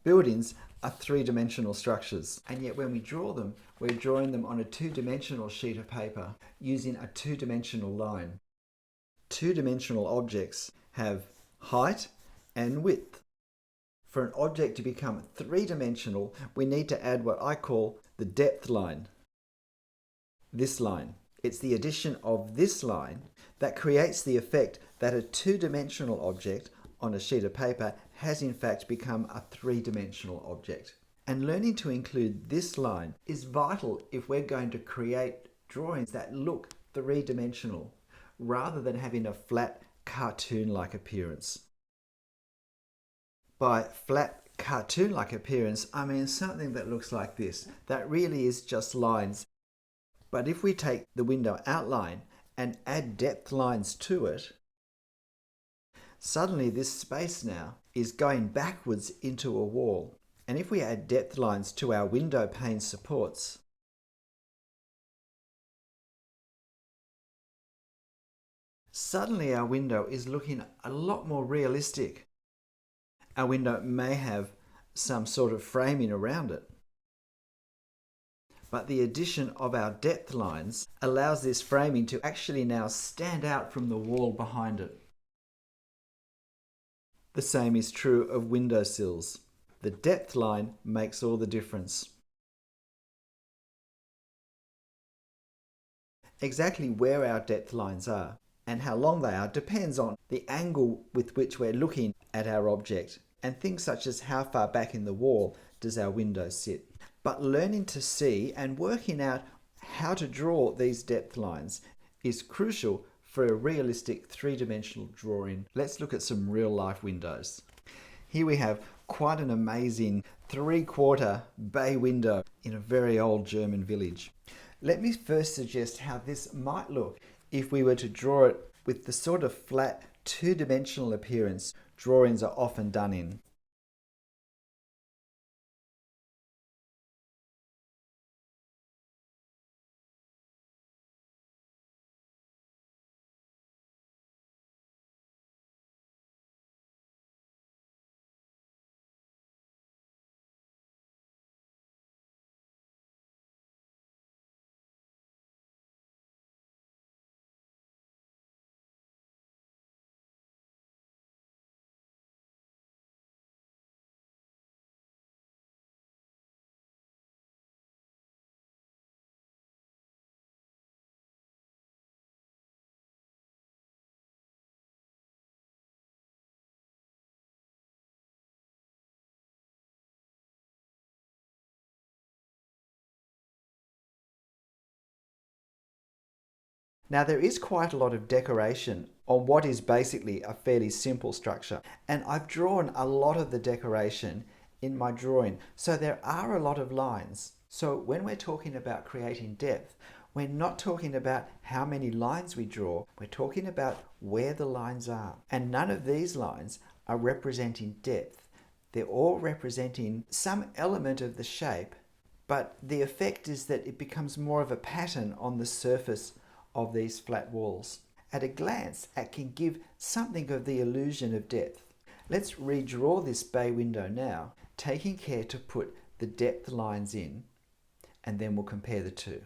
Buildings are three-dimensional structures, and yet when we draw them, we're drawing them on a two-dimensional sheet of paper using a two-dimensional line. Two-dimensional objects have height and width. For an object to become three-dimensional, we need to add what I call the depth line. This line. It's the addition of this line that creates the effect that a two-dimensional object on a sheet of paper has in fact become a three-dimensional object. And learning to include this line is vital if we're going to create drawings that look three-dimensional rather than having a flat cartoon-like appearance. By flat cartoon-like appearance, I mean something that looks like this, that really is just lines. But if we take the window outline and add depth lines to it, suddenly this space now is going backwards into a wall. And if we add depth lines to our window pane supports, suddenly our window is looking a lot more realistic. Our window may have some sort of framing around it, but the addition of our depth lines allows this framing to actually now stand out from the wall behind it. The same is true of windowsills. The depth line makes all the difference. Exactly where our depth lines are and how long they are depends on the angle with which we're looking at our object, and things such as how far back in the wall does our window sit. But learning to see and working out how to draw these depth lines is crucial for a realistic three-dimensional drawing. Let's look at some real-life windows. Here we have quite an amazing 3/4 bay window in a very old German village. Let me first suggest how this might look if we were to draw it with the sort of flat two-dimensional appearance drawings are often done in. Now there is quite a lot of decoration on what is basically a fairly simple structure, and I've drawn a lot of the decoration in my drawing, so there are a lot of lines. So when we're talking about creating depth, we're not talking about how many lines we draw, we're talking about where the lines are. And none of these lines are representing depth. They're all representing some element of the shape, but the effect is that it becomes more of a pattern on the surface of these flat walls. At a glance, it can give something of the illusion of depth. Let's redraw this bay window now, taking care to put the depth lines in, and then we'll compare the two.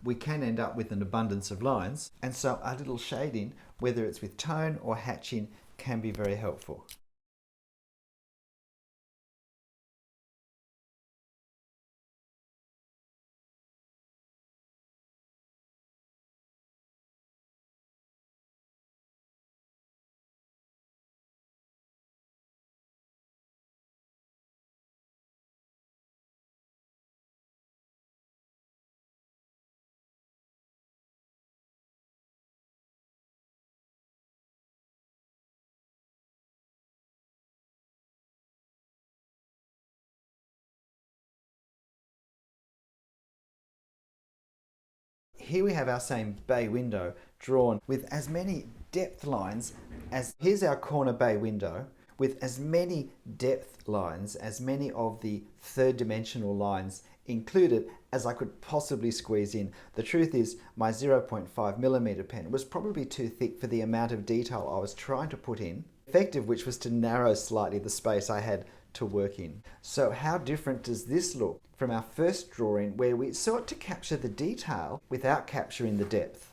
we can end up with an abundance of lines, and so a little shading, whether it's with tone or hatching, can be very helpful. Here we have our same bay window drawn with as many depth lines as, here's our corner bay window with as many depth lines, as many of the third dimensional lines included as I could possibly squeeze in. The truth is my 0.5mm pen was probably too thick for the amount of detail I was trying to put in, the effect of which was to narrow slightly the space I had to work in. So how different does this look from our first drawing where we sought to capture the detail without capturing the depth?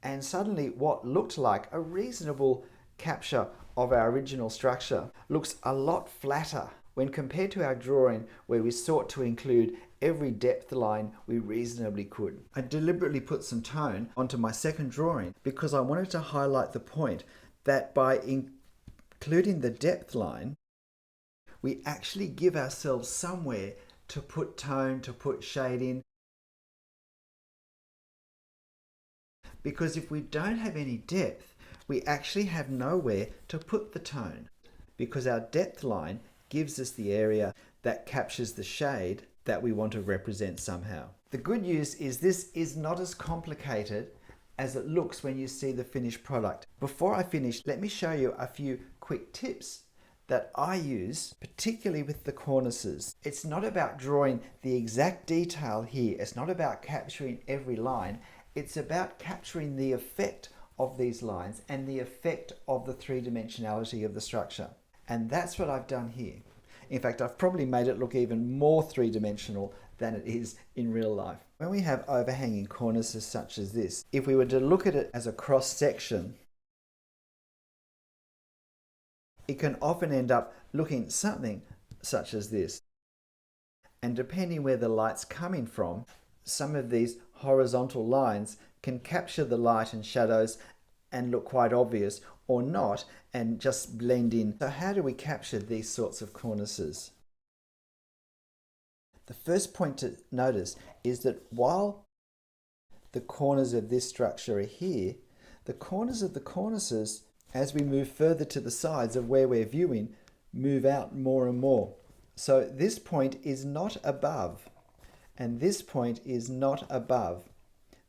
And suddenly what looked like a reasonable capture of our original structure looks a lot flatter when compared to our drawing where we sought to include every depth line we reasonably could. I deliberately put some tone onto my second drawing because I wanted to highlight the point that by including the depth line, we actually give ourselves somewhere to put tone, to put shade in. Because if we don't have any depth, we actually have nowhere to put the tone, because our depth line gives us the area that captures the shade that we want to represent somehow. The good news is this is not as complicated as it looks when you see the finished product. Before I finish, let me show you a few quick tips that I use, particularly with the cornices. It's not about drawing the exact detail here. It's not about capturing every line. It's about capturing the effect of these lines and the effect of the three-dimensionality of the structure. And that's what I've done here. In fact, I've probably made it look even more three-dimensional than it is in real life. When we have overhanging cornices such as this, if we were to look at it as a cross-section, it can often end up looking something such as this. And depending where the light's coming from, some of these horizontal lines can capture the light and shadows and look quite obvious, or not, and just blend in. So how do we capture these sorts of cornices? The first point to notice is that while the corners of this structure are here, the corners of the cornices, as we move further to the sides of where we're viewing, move out more and more. So this point is not above, and this point is not above.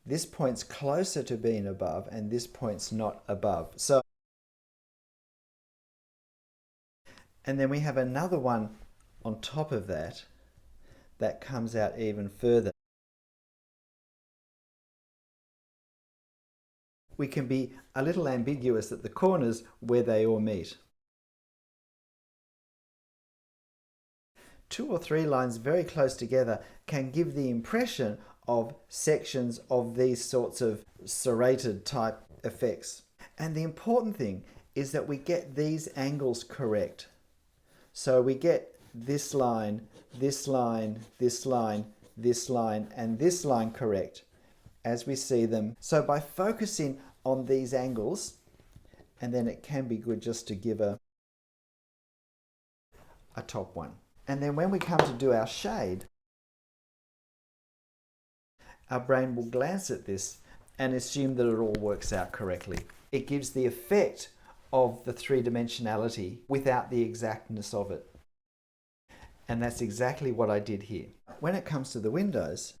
This point's closer to being above, and this point's not above. So, and then we have another one on top of that that comes out even further. We can be a little ambiguous at the corners where they all meet. 2 or 3 lines very close together can give the impression of sections of these sorts of serrated type effects. And the important thing is that we get these angles correct. So we get this line, this line, this line, this line, and this line correct as we see them. So by focusing on these angles, and then it can be good just to give a top one. And then when we come to do our shade, our brain will glance at this and assume that it all works out correctly. It gives the effect of the three-dimensionality without the exactness of it. And that's exactly what I did here. When it comes to the windows,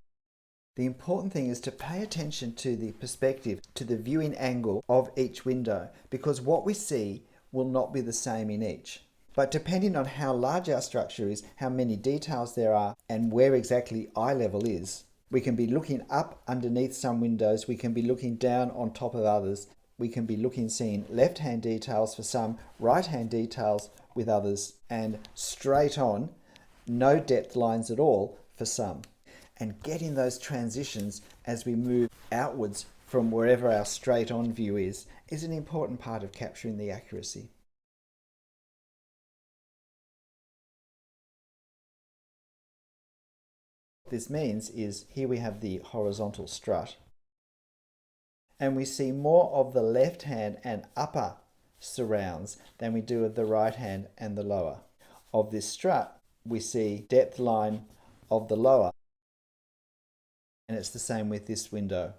the important thing is to pay attention to the perspective, to the viewing angle of each window, because what we see will not be the same in each. But depending on how large our structure is, how many details there are, and where exactly eye level is, we can be looking up underneath some windows, we can be looking down on top of others, we can be seeing left-hand details for some, right-hand details with others, and straight on, no depth lines at all for some. and getting those transitions as we move outwards from wherever our straight on view is an important part of capturing the accuracy. What this means is here we have the horizontal strut, and we see more of the left hand and upper surrounds than we do of the right hand and the lower. Of this strut, we see depth line of the lower, and it's the same with this window.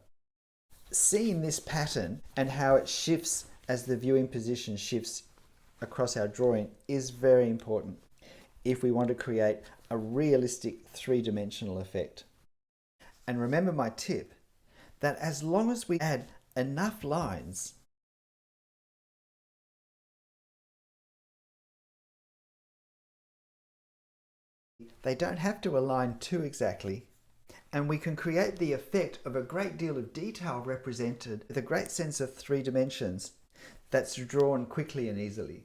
Seeing this pattern and how it shifts as the viewing position shifts across our drawing is very important if we want to create a realistic three-dimensional effect. And remember my tip, that as long as we add enough lines, they don't have to align too exactly, and we can create the effect of a great deal of detail represented with a great sense of three dimensions that's drawn quickly and easily.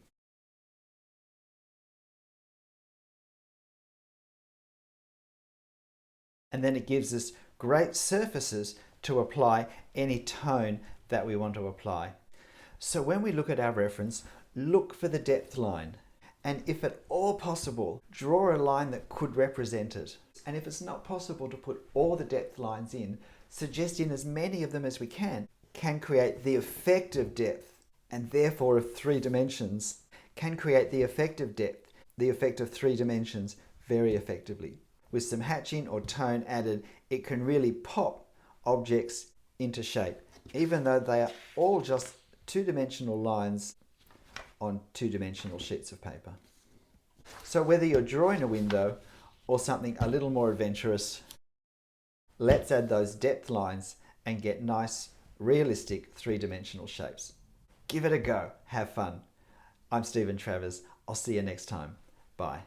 And then it gives us great surfaces to apply any tone that we want to apply. So when we look at our reference, look for the depth line. And if at all possible, draw a line that could represent it. And if it's not possible to put all the depth lines in, suggest in as many of them as we can create the effect of depth, and therefore of three dimensions, can create the effect of depth, the effect of three dimensions very effectively. With some hatching or tone added, it can really pop objects into shape, even though they are all just two-dimensional lines on two-dimensional sheets of paper. So whether you're drawing a window or something a little more adventurous, let's add those depth lines and get nice, realistic three-dimensional shapes. Give it a go. Have fun. I'm Travers. I'll see you next time. Bye.